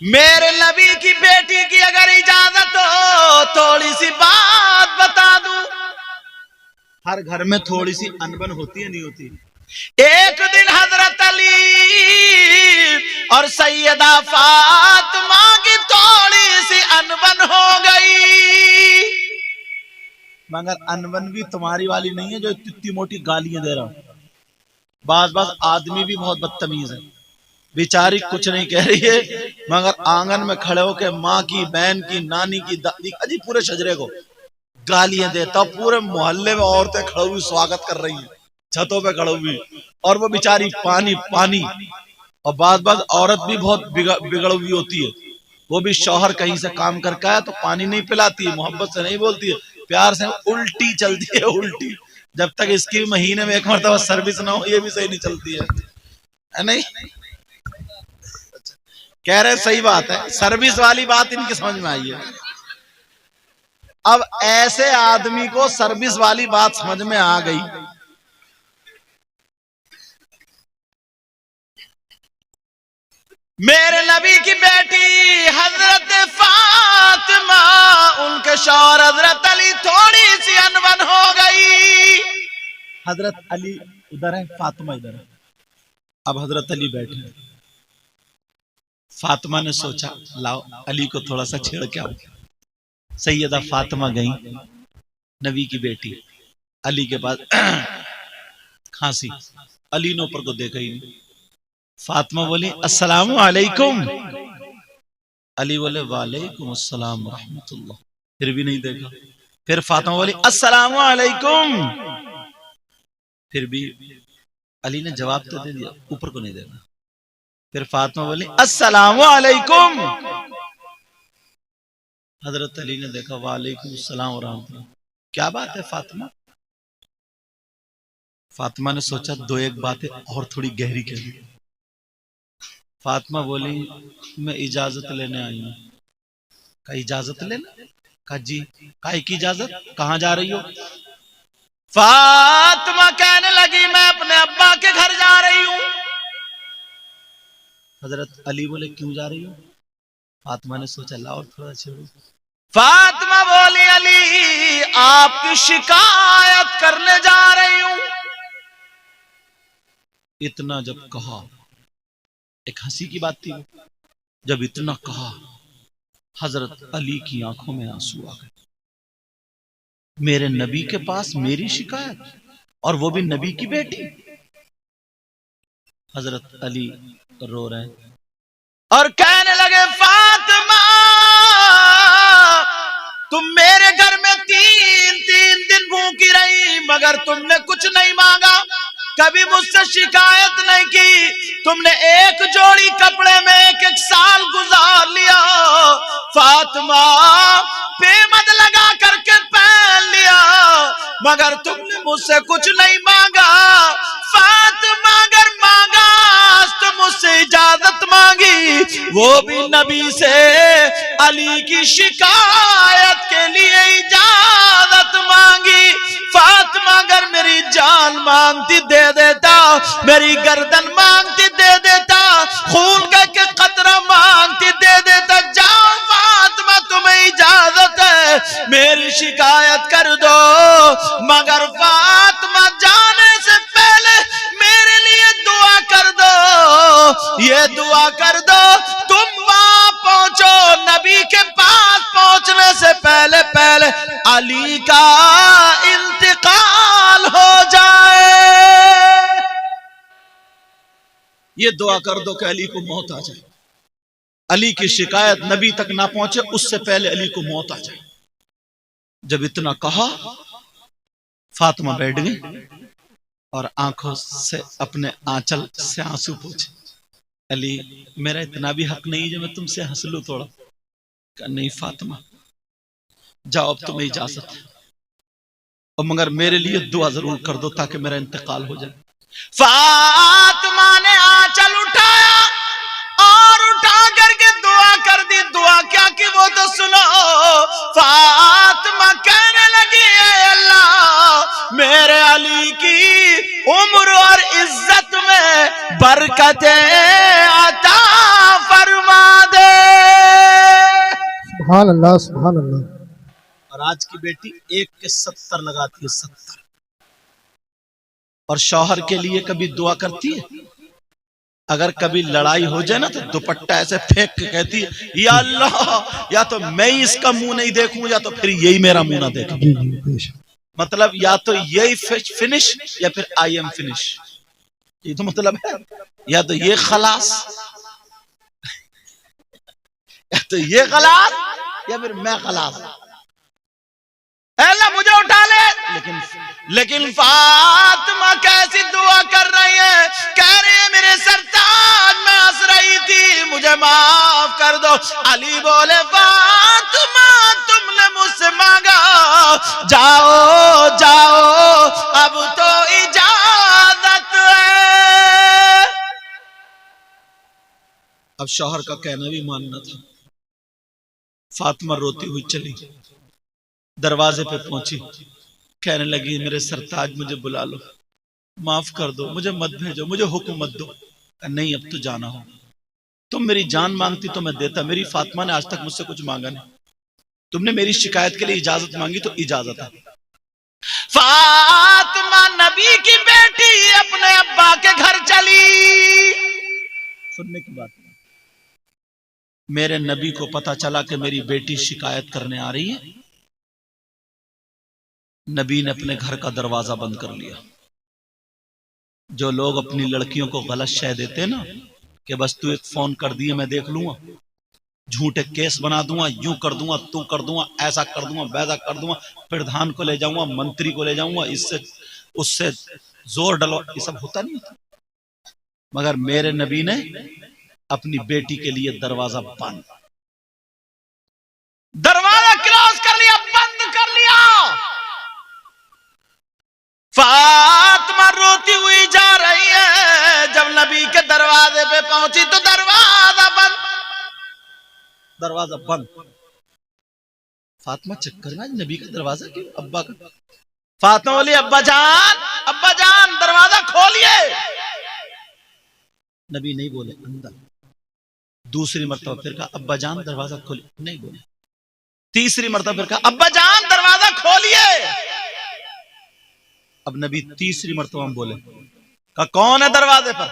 میرے نبی کی بیٹی کی اگر اجازت ہو تھوڑی سی بات بتا دوں. ہر گھر میں تھوڑی سی انبن ہوتی ہے نہیں ہوتی. ایک دن حضرت علی اور سیدہ فاطمہ کی تھوڑی سی انبن ہو گئی، مگر انبن بھی تمہاری والی نہیں ہے جو اتنی موٹی گالیاں دے رہا ہوں. بعض آدمی بھی بہت بدتمیز ہے، بیچاری کچھ نہیں کہہ رہی ہے مگر آنگن میں کھڑے ہو کے ماں کی، بہن کی، نانی کی، دادی کی، پورے شجرے کو گالیاں دیتا. پورے محلے میں عورتیں کھڑی ہوئی سواگت کر رہی ہیں، چھتوں پہ کھڑی ہوئی، اور وہ بیچاری پانی پانی. اور بعض عورت بھی بہت بگڑ ہوئی ہوتی ہے، وہ بھی شوہر کہیں سے کام کر کے آیا تو پانی نہیں پلاتی ہے، محبت سے نہیں بولتی ہے، پیار سے الٹی چلتی ہے الٹی. جب تک اس کی مہینے میں ایک مرتبہ سروس نہ ہو یہ بھی صحیح نہیں چلتی ہے نہیں. کہہ رہے صحیح بات ہے، سروس والی بات ان کی سمجھ میں آئی ہے. اب ایسے آدمی کو سروس والی بات سمجھ میں آ گئی. میرے نبی کی بیٹی حضرت فاطمہ، ان کے شوہر حضرت علی تھوڑی سی انبن ہو گئی. حضرت علی ادھر ہے، فاطمہ ادھر ہے. اب حضرت علی بیٹھے، فاطمہ نے سوچا لاؤ علی کو تھوڑا سا چھیڑ کے آؤ. سیدہ فاطمہ گئی، نبی کی بیٹی علی کے پاس، کھانسی. علی نے اوپر کو دیکھا ہی نہیں. فاطمہ بولی السلام علیکم. علی بولے وعلیکم السلام ورحمۃ اللہ. پھر بھی نہیں دیکھا. پھر فاطمہ بولی السلام علیکم. پھر بھی علی نے جواب تو دے دیا، اوپر کو نہیں دیکھا. پھر فاطمہ بولی السلام علیکم. حضرت علی نے دیکھا وعلیکم السلام ورحمۃ اللہ. کیا بات ہے فاطمہ؟ فاطمہ نے سوچا دو ایک باتیں اور تھوڑی گہری کہی. فاطمہ بولی میں اجازت لینے آئی ہوں. کہا اجازت لینا؟ کہا جی. کہا کی اجازت؟ کہاں جا رہی ہو؟ فاطمہ کہنے لگی میں اپنے ابا کے گھر جا رہی ہوں. حضرت علی بولے کیوں جا رہی ہو؟ فاطمہ نے سوچا لا اور تھوڑا چھوڑو. فاطمہ بولی علی آپ کی شکایت کرنے جا رہی ہوں. اتنا جب کہا، ایک ہنسی کی بات تھی، جب اتنا کہا حضرت علی کی آنکھوں میں آنسو آ گئے. میرے نبی کے پاس میری شکایت، اور وہ بھی نبی کی بیٹی. حضرت علی رو رہے ہیں اور کہنے لگے فاطمہ تم میرے گھر میں تین دن بھوکی رہی مگر تم نے کچھ نہیں مانگا، کبھی مجھ سے شکایت نہیں کی. تم نے ایک جوڑی کپڑے میں ایک سال گزار لیا. فاطمہ پیمد لگا کر کے پہن لیا مگر تم نے مجھ سے کچھ نہیں مانگا. فاطمہ اگر مانگا تو مجھ سے اجازت مانگی، وہ بھی نبی سے علی کی شکایت کے لیے اجازت مانگی. فاطمہ اگر میری جان مانگتی دے دیتا، میری گردن مانگتی دے دیتا، خون کا کہ قطرہ مانگتی دے دیتا. جاؤ فاطمہ تمہیں اجازت ہے میری شکایت کر دو. مگر فاطمہ جانے سے پہلے میرے لیے دعا کر دو، یہ دعا کر دو تم وہاں پہنچو نبی کے پاس پہنچنے سے پہلے علی کا انتقال ہو جائے. یہ دعا کر دو کہ علی کو موت آ جائے، علی کی شکایت نبی تک نہ پہنچے اس سے پہلے علی کو موت آ جائے. جب اتنا کہا فاطمہ بیٹھ گئی اور آنکھوں سے اپنے آنچل سے آنسو پوچھے. علی میرا اتنا بھی حق نہیں جو میں تم سے ہنس لوں تھوڑا؟ کہ نہیں فاطمہ جاؤ اب تمہیں اجازت ہے، اور مگر میرے لیے دعا ضرور کر دو تاکہ میرا انتقال ہو جائے. فاطمہ نے آنچل اٹھایا اور اٹھا کر کے دعا کر دی. دعا کیا کہ وہ تو سنو. فاطمہ کہنے لگی اے اللہ میرے علی کی عمر اور عزت میں برکتیں عطا فرما دے. سبحان اللہ سبحان اللہ. اور آج کی بیٹی ایک کے 70 لگاتی ہے، 70. اور شوہر کے لیے کبھی دعا کرتی ہے؟ اگر کبھی لڑائی ہو جائے نا تو دوپٹہ ایسے پھینک کے کہتی ہے یا اللہ یا تو میں اس کا منہ نہیں دیکھوں یا تو پھر یہی میرا منہ نہ دیکھے. جی جی بے شک. مطلب یا تو یہی فنش یا پھر آئی ایم فنش. یہ تو مطلب ہے یا تو یہ خلاص یا تو یہ خلاص یا پھر میں خلاص. اے اللہ مجھے اٹھا لے. لیکن فاطمہ کیسی دعا کر رہی ہے، کہہ رہی ہے میرے سرتاج میں ہنس رہی تھی مجھے معاف کر دو. علی بولے فاطمہ تم نے مجھ سے مانگا، جاؤ جاؤ اب تو اجازت ہے. اب شوہر کا کہنا بھی ماننا تھا. فاطمہ روتی ہوئی چلی، دروازے پہ پہنچی، کہنے لگی میرے سرتاج مجھے بلا لو، معاف کر دو، مجھے مت بھیجو، مجھے حکم مت دو. نہیں اب تو جانا ہو. تم میری جان مانگتی تو میں دیتا. میری فاطمہ نے آج تک مجھ سے کچھ مانگا نہیں. تم نے میری شکایت کے لیے اجازت مانگی تو اجازت ہے. فاطمہ نبی کی بیٹی اپنے ابا کے گھر چلی. سننے کی بات، میرے نبی کو پتا چلا کہ میری بیٹی شکایت کرنے آ رہی ہے. نبی نے اپنے گھر کا دروازہ بند کر لیا. جو لوگ اپنی لڑکیوں کو غلط شے دیتے نا کہ بس تو ایک فون کر دیے میں دیکھ لوں گا، جھوٹے کیس بنا دوں گا، یوں کر دوں گا، تو کر دوں گا، ایسا کر دوں گا، ویسا کر دوں گا، پردھان کو لے جاؤں گا، منتری کو لے جاؤں گا، اس سے زور ڈلو، یہ سب ہوتا نہیں ہوتا. مگر میرے نبی نے اپنی بیٹی کے لیے دروازہ بند، دروازہ کلوز کر لیا، بند کر لیا. فاطمہ روتی ہوئی جا رہی ہے. جب نبی کے دروازے پہ پہنچی تو دروازہ بند، دروازہ بند. فاطمہ چکر میں نبی کا دروازہ کیوں؟ ابا کا. فاطمہ بولی ابا جان دروازہ کھولیے. نبی نہیں بولے اندر. دوسری مرتبہ پھر کہا ابا جان دروازہ کھولیے، نہیں بولے. تیسری مرتبہ پھر کہا ابا جان دروازہ کھولیے. اب نبی تیسری مرتبہ بولے، کہا کون ہے دروازے پر،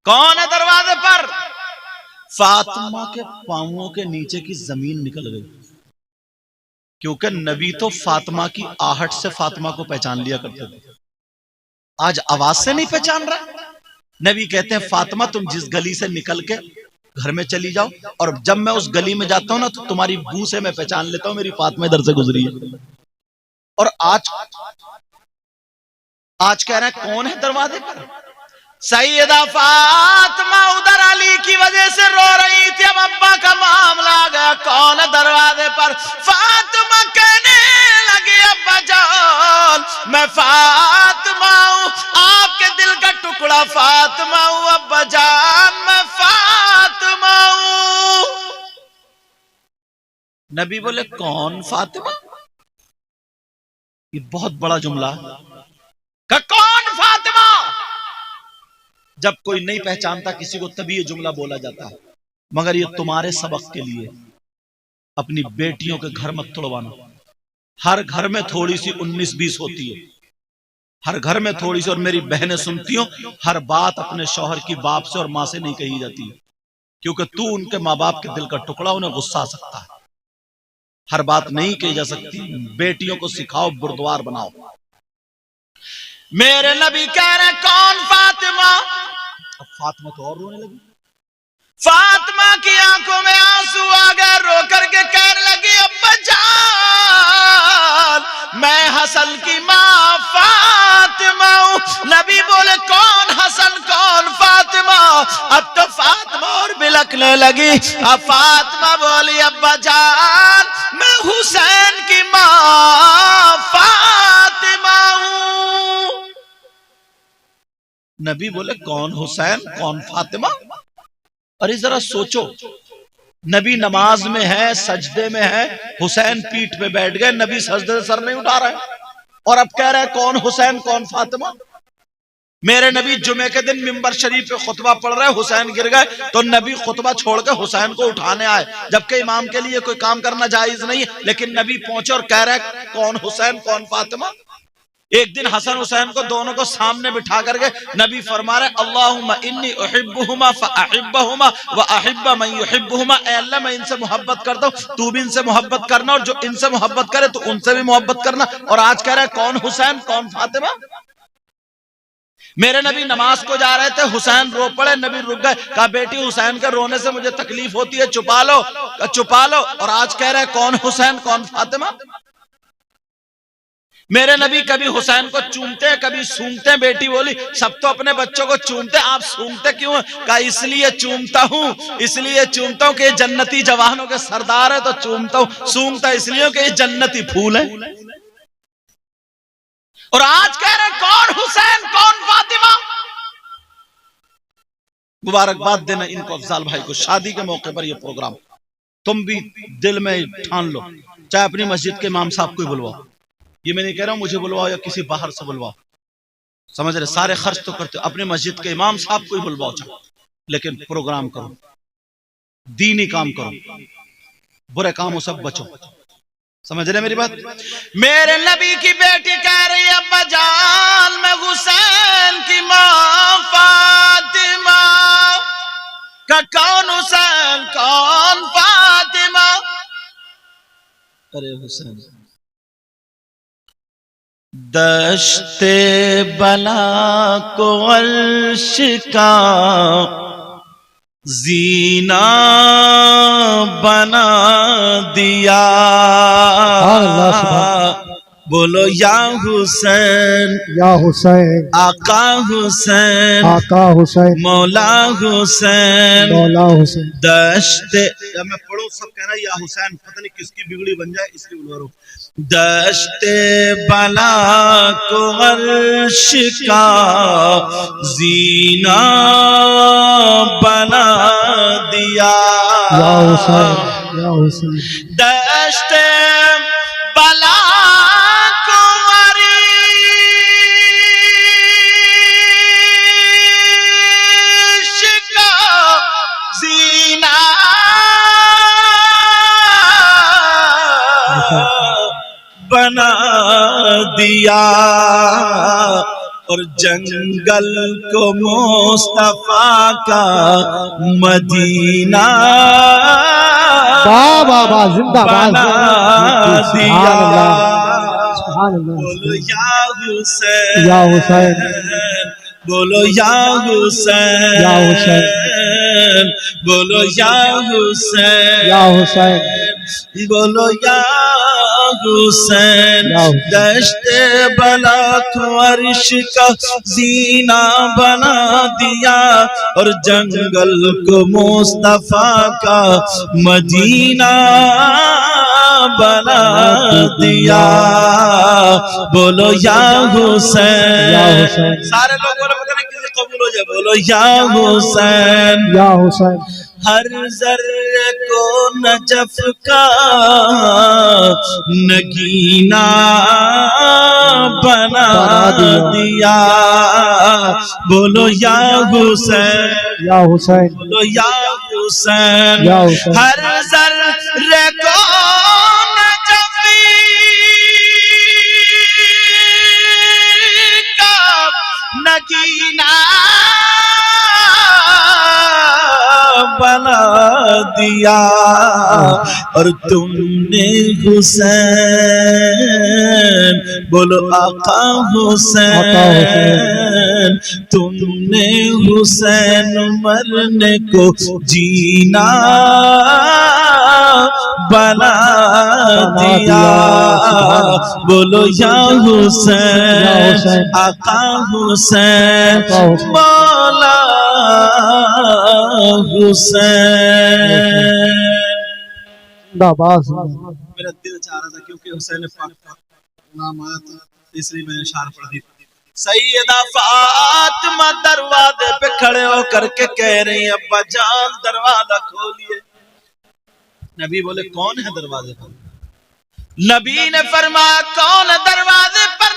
کون ہے دروازے پر. فاطمہ کے پاؤں کے نیچے کی زمین نکل گئی، کیونکہ نبی تو فاطمہ کی آہٹ سے فاطمہ کو پہچان لیا کرتے تھے. آج آواز سے نہیں پہچان رہا. نبی کہتے ہیں فاطمہ تم جس گلی سے نکل کے گھر میں چلی جاؤ، اور جب میں اس گلی میں جاتا ہوں نا تو تمہاری بو سے میں پہچان لیتا ہوں میری فاطمہ ادھر سے گزری ہے. اور آج کہہ رہا ہے کون ہے دروازے پر. سیدہ فاطمہ ادھر علی کی وجہ سے رو رہی تھی. اب ابا کا معاملہ آ گیا، کون ہے دروازے پر. فاطمہ کہنے لگی ابا جان میں فاطمہ ہوں، آپ کے دل کا ٹکڑا فاطمہ ہوں. ابا جان میں فاطمہ ہوں. نبی بولے کون فاطمہ؟ یہ بہت بڑا جملہ کہ کون فاطمہ. جب کوئی نہیں پہچانتا کسی کو تبھی یہ جملہ بولا جاتا ہے. مگر یہ تمہارے سبق کے لیے. اپنی بیٹیوں کے گھر مت توڑوانا. ہر گھر میں تھوڑی سی 19-20 ہوتی ہے، ہر گھر میں تھوڑی سی. اور میری بہنیں سنتی ہوں، ہر بات اپنے شوہر کی باپ سے اور ماں سے نہیں کہی جاتی ہے، کیونکہ تو ان کے ماں باپ کے دل کا ٹکڑا، انہیں غصہ آ سکتا ہے. ہر بات نہیں کہی جا سکتی. بیٹیوں کو سکھاؤ، بردوار بناؤ. میرے نبی کہہ رہے کون فاطمہ. اب فاطمہ تو اور رونے لگی. فاطمہ کی آنکھوں میں آنسو آ گئے، رو کر کے کہنے لگی ابا جان میں حسن کی ماں فاطمہ ہوں. نبی بولے کون حسن کون فاطمہ. اب تو فاطمہ اور بلکنے لگی. اب فاطمہ بولی ابا جان میں حسین کی ماں فاطمہ ہوں. نبی بولے کون حسین کون فاطمہ. ارے ذرا سوچو، نبی نماز میں ہے، سجدے میں ہے، حسین پیٹھ پہ بیٹھ گئے، نبی سجدے سے سر نہیں اٹھا رہے، اور اب کہہ رہے کون حسین کون فاطمہ. میرے نبی جمعے کے دن منبر شریف پہ خطبہ پڑھ رہے، حسین گر گئے تو نبی خطبہ چھوڑ کے حسین کو اٹھانے آئے، جبکہ امام کے لیے کوئی کام کرنا جائز نہیں، لیکن نبی پہنچے اور کہہ رہے کون حسین کون فاطمہ۔ ایک دن حسن حسین کو دونوں کو سامنے بٹھا کر کے نبی فرما رہے اللہم انی احبہما فاحبہما واحب من یحبہما، اے اللہ میں ان سے محبت کرتا ہوں، تو بھی ان سے محبت کرنا، اور جو ان سے محبت کرے تو ان سے بھی محبت کرنا۔ اور آج کہہ رہے کون حسین کون فاطمہ۔ میرے نبی نماز کو جا رہے تھے، حسین رو پڑے، نبی رک گئے، کہا بیٹی حسین کے رونے سے مجھے تکلیف ہوتی ہے، چھپا لو، چھپا لو، اور آج کہہ رہے کون حسین کون فاطمہ۔ میرے نبی کبھی حسین کو چومتے کبھی سونگتے، بیٹی بولی سب تو اپنے بچوں کو چومتے، آپ سونگتے کیوں ہیں؟ کہا اس لیے چومتا ہوں، اس لیے چومتا ہوں کہ یہ جنتی جوانوں کے سردار ہے تو چومتا ہوں، سونگتا اس لیے کہ یہ جنتی پھول ہے۔ اور آج کہہ رہے کون حسین کون فاطمہ۔ مبارکباد دینا ان کو، افضال بھائی کو، شادی کے موقع پر یہ پروگرام تم بھی دل میں ٹھان لو، چاہے اپنی مسجد کے امام صاحب کو ہی بلواؤ، یہ میں نہیں کہہ رہا ہوں مجھے بلواؤ یا کسی باہر سے بلواؤ، سمجھ رہے، سارے خرچ تو کرتے، اپنے مسجد کے امام صاحب کو ہی بلواؤ چاہو، لیکن پروگرام کرو، دینی کام کرو، برے کاموں سے بچو، سمجھ رہے میری بات۔ میرے نبی کی بیٹی کہہ رہی ہے ابا جان میں حسین کی ماں فاطمہ کا کون حسین کون فاطمہ۔ ارے حسین دشت بلا کو عرش کا زینہ بنا دیا، بولو یا حسین یا حسین آقا حسین آقا حسین مولا حسین مولا حسین۔ دشت، جب میں پڑھوں سب کہنا یا حسین، پتہ نہیں کس کی بگڑی بن جائے اس لیے بلوا رہا ہوں۔ دشت بلا کو عرش کا زینہ بنا دیا، یا حسین یا حسین دشت بلا کو عرش کا زینہ بنا دیا، اور جنگل کو مصطفیٰ کا مدینہ بابا زندہ بنا دیا۔ سبحان اللہ بولو یا حسین یا حسین بولو یا حسین یا حسین بولو یا حسین یا حسین بولو یا حسین، دشت بلا کو عرش کا زینہ بنا دیا، اور جنگل کو مصطفیٰ کا مدینہ بنا دیا، بولو یا حسین یا حسین سارے لوگ بولو، پتہ نہیں کسی قبول ہو جائے، بولو یا حسین یا حسین ہر ذرے کو نجف کا نگینہ بنا دیا، بولو یا حسین یا حسین بولو یا حسین یا حسین ہر ذرے کو نجف کا نگینہ بنا دیا، اور تم نے حسین بولو آقا حسین، تم نے حسین مرنے کو جینا بنا دیا، بولو یا حسین آقا حسین مولا حسین۔ میرا دل چاہ رہا تھا کیونکہ حسین پاک کا نام آیا تھا اس لیے میں نے اشعار پڑھ دی۔ سیدہ فاطمہ دروازے پہ کھڑے ہو کر کے کہہ رہی ہیں ابا جان دروازہ کھولیے۔ نبی بولے کون ہے دروازے پر؟ نبی نے فرمایا کون ہے دروازے پر؟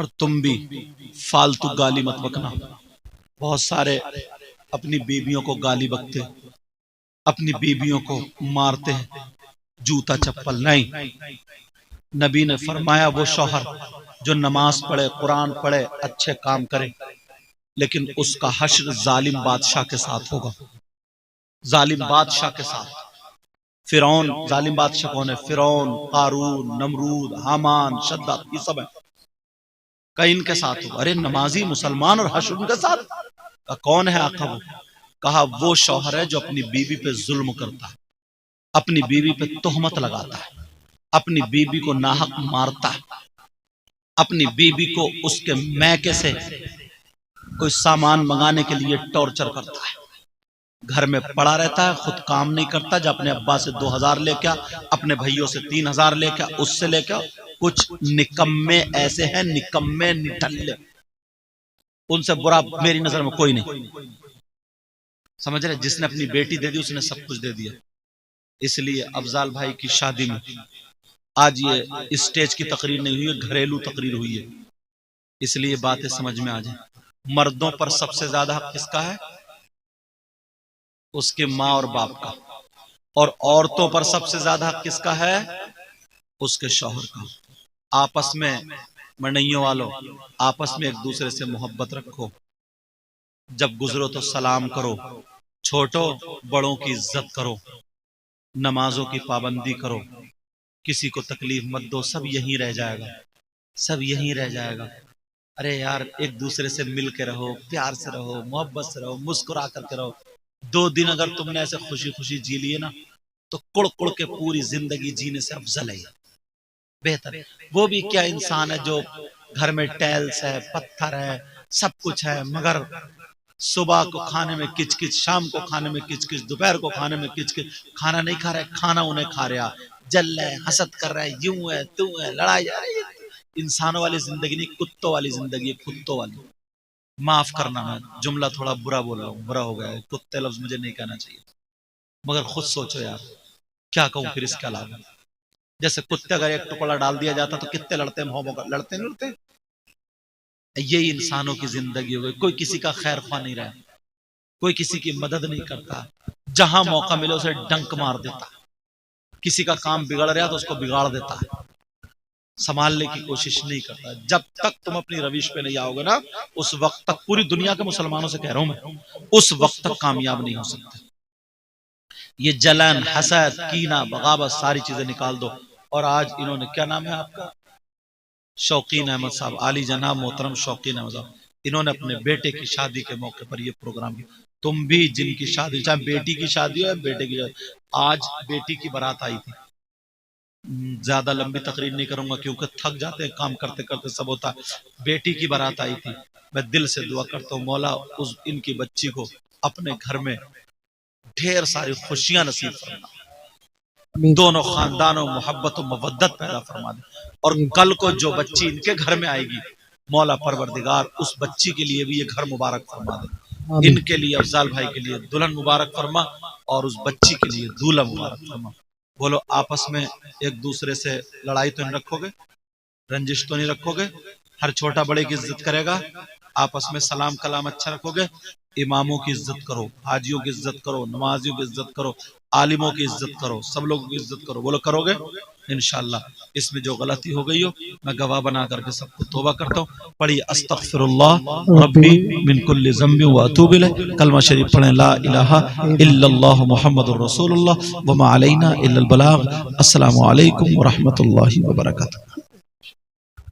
اور تم بھی فالتو گالی مت بکنا. بہت سارے اپنی بیویوں کو گالی بکتے، اپنی بیویوں کو مارتے ہیں، جوتا چپل نہیں. نبی نے فرمایا وہ شوہر جو نماز پڑھے، قرآن پڑھے، اچھے کام کرے، لیکن اس کا حشر ظالم بادشاہ کے ساتھ ہوگا. ظالم بادشاہ کے ساتھ. فرعون ظالم بادشاہ کون ہے؟ فرعون، قارون، نمرود، حامان، شداد، یہ سب ہیں. کہیں ان کے ساتھ ہوگا. ارے نمازی مسلمان اور حشر ان کے ساتھ. کون ہے آقا؟ وہ کہا وہ شوہر ہے جو اپنی بیوی پہ ظلم کرتا ہے، اپنی بیوی پہ تہمت لگاتا ہے، اپنی بیوی کو ناحق مارتا ہے، اپنی بیوی کو اس کے میکے سے کوئی سامان منگانے کے لیے ٹارچر کرتا ہے، گھر میں پڑا رہتا ہے، خود کام نہیں کرتا، جب اپنے ابا سے 2000 لے کے، اپنے بھائیوں سے 3000 لے کے، اس سے لے کے. کچھ نکمے ایسے ہیں، نکمے نٹھلے، ان سے برا میری نظر میں کوئی نہیں. سمجھ رہے؟ جس نے اپنی بیٹی دے دی اس نے سب کچھ دے دیا. اس لیے افضال بھائی کی شادی میں آج یہ اسٹیج کی تقریر نہیں ہوئی ہے، گھریلو تقریر ہوئی ہے. اس لیے باتیں سمجھ میں آ جائیں. مردوں پر سب سے زیادہ حق کس کا ہے؟ اس کے ماں اور باپ کا. اور عورتوں پر سب سے زیادہ حق کس کا ہے؟ اس کے شوہر کا. آپس میں منڈیوں والوں، آپس میں ایک دوسرے سے محبت رکھو. جب گزرو تو سلام کرو، چھوٹوں بڑوں کی عزت کرو، نمازوں کی پابندی کرو، کسی کو تکلیف مت دو. سب یہیں رہ جائے گا، سب یہیں رہ جائے گا. ارے یار ایک دوسرے سے مل کے رہو، پیار سے رہو، محبت سے رہو، مسکرا کر کے رہو. 2 دن اگر تم نے ایسے خوشی خوشی جی لیے نا تو کڑ کڑ کے پوری زندگی جینے سے افضل ہے، بہتر ہے. وہ بھی کیا انسان ہے جو گھر میں ٹائلس ہے، پتھر ہے، سب کچھ ہے، مگر صبح کو کھانے میں کچ کچ، شام کو کھانے میں کچ کچ، دوپہر کو کھانے میں کچ کچ. کھانا نہیں کھا رہا ہے، کھانا انہیں کھا رہا، جل رہا ہے، حسد کر رہا ہے، یوں ہے تو ہے، لڑائی. انسانوں والی زندگی نہیں، کتوں والی زندگی، کتوں والی. معاف کرنا، میں جملہ تھوڑا برا بول رہا ہوں، برا ہو گیا ہے، کتے لفظ مجھے نہیں کہنا چاہیے، مگر خود سوچو یار کیا کہوں پھر اس کے علاوہ. جیسے کتے اگر ایک ٹکڑا ڈال دیا جاتا تو کتنے لڑتے ہیں، محبت لڑتے نہیں لڑتے. یہی انسانوں کی زندگی ہو گئی. کوئی کسی کا خیر خواہ نہیں رہا، کوئی کسی کی مدد نہیں کرتا، جہاں موقع ملے اسے ڈنک مار دیتا، کسی کا کام بگڑ رہا تو اس کو بگاڑ دیتا ہے، سنبھالنے کی کوشش نہیں کرتا. جب تک تم اپنی روش پہ نہیں آؤ گے نا، اس وقت تک پوری دنیا کے مسلمانوں سے کہہ رہا ہوں میں، اس وقت تک کامیاب نہیں ہو سکتے. یہ جلن، حسد، کینہ، بغاوت، ساری چیزیں نکال دو. اور آج انہوں نے، کیا نام ہے آپ کا؟ شوقین احمد صاحب، عالی جناب محترم شوقین احمد صاحب، انہوں نے اپنے بیٹے کی شادی کے موقع پر یہ پروگرام کیا. تم بھی جن کی شادی، چاہے بیٹی کی شادی ہو یا بیٹے کی شادی. آج بیٹی کی بارات آئی تھی. زیادہ لمبی تقریر نہیں کروں گا کیونکہ تھک جاتے ہیں کام کرتے کرتے، سب ہوتا ہے. بیٹی کی بارات آئی تھی. میں دل سے دعا کرتا ہوں مولا ان کی بچی کو اپنے گھر میں ڈھیر ساری خوشیاں نصیب فرما، دونوں خاندانوں محبت و مودت پیدا فرما دے. اور کل کو جو بچی ان کے گھر میں آئے گی، مولا پروردگار اس بچی کے لیے بھی یہ گھر مبارک فرما دے. ان کے لیے، افضال بھائی کے لیے دلہن مبارک فرما، اور اس بچی کے لیے دولہا مبارک فرما. بولو آپس میں ایک دوسرے سے لڑائی تو نہیں رکھو گے، رنجش تو نہیں رکھو گے، ہر چھوٹا بڑے کی عزت کرے گا، آپس میں سلام کلام اچھا رکھو گے. اماموں کی عزت کرو، حاجیوں کی عزت کرو، نمازیوں کی عزت کرو، عالموں کی عزت کرو، سب لوگوں کی عزت کرو. بولو کرو گے انشاءاللہ. اس میں جو غلطی ہو گئی ہو میں گواہ بنا کر کے سب کو توبہ کرتا ہوں. پڑھیے استغفر اللہ ربی من کل ذنب واتوب الیہ. کلمہ شریف پڑھیں، لا الہ الا اللہ محمد الرسول اللہ وما علینا الا البلاغ. السلام علیکم ورحمۃ اللہ وبرکاتہ.